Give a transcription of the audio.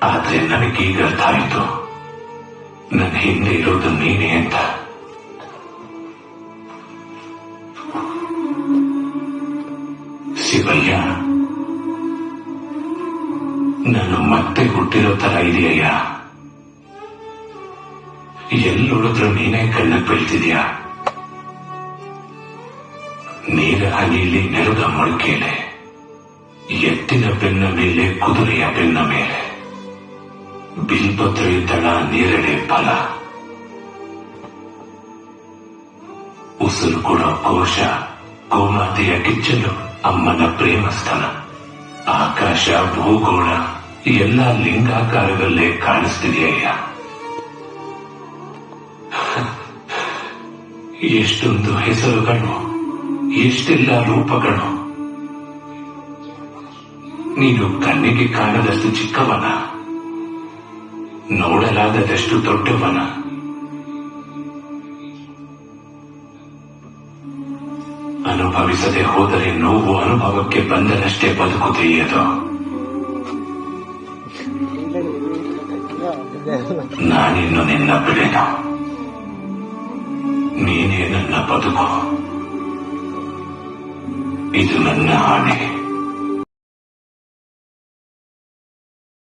ಆದ್ರೆ ನನಗೀಗ ಅರ್ಥ ಆಯಿತು, ನನ್ನ ಹಿಂದೆ ಇರೋದು ನೀನೇ ಅಂತ. ಶಿವಯ್ಯ, ನಾನು ಮತ್ತೆ ಹುಟ್ಟಿರೋ ತರ ಇದೆಯಯ್ಯ. ಎಲ್ಲೊಳಿದ್ರು ನೀನೇ ಕಣ್ಣಕ್ಕೆ ಬೀಳ್ತಿದ್ಯಾ. ನೀರ ಹನಿಯಲ್ಲಿ ನೆಲದ ಮೊಳಕೆಲೆ, ಎತ್ತಿನ ಬೆನ್ನ ಮೇಲೆ ಕುದುರೆಯ ಬೆನ್ನ ಮೇಲೆ, ಬಿಲ್ಪತ್ರೆ ತಳ ನೀರಡೆ ಫಲ, ಉಸಿರು ಕೊಡೋ ಕೋಶ, ಗೋಮಾತೆಯ ಕಿಚ್ಚಲು, ಅಮ್ಮನ ಪ್ರೇಮಸ್ಥಾನ, ಆಕಾಶ ಭೂಗೋಳ ಎಲ್ಲ ಲಿಂಗಾಕಾರದಲ್ಲೇ ಕಾಣಿಸ್ತಿದೆಯಯ್ಯ. ಎಷ್ಟೊಂದು ಹೆಸರುಗಳು, ಎಷ್ಟೆಲ್ಲ ರೂಪಗಳು. ನೀನು ಕಣ್ಣಿಗೆ ಕಾಣದಷ್ಟು ಚಿಕ್ಕವನ, ನೋಡಲಾಗದಷ್ಟು ದೊಡ್ಡವನ. ಅನುಭವಿಸದೆ ಹೋದರೆ ನೋವು ಅನುಭವಕ್ಕೆ ಬಂದರಷ್ಟೇ ಬದುಕುತ್ತೆಯದು. ನಾನಿನ್ನು ನಿನ್ನ ಬಿಡೆನು, ನೀನೇ ನನ್ನ ಬದುಕು. ಇದು ನನ್ನ ಆಣೆ.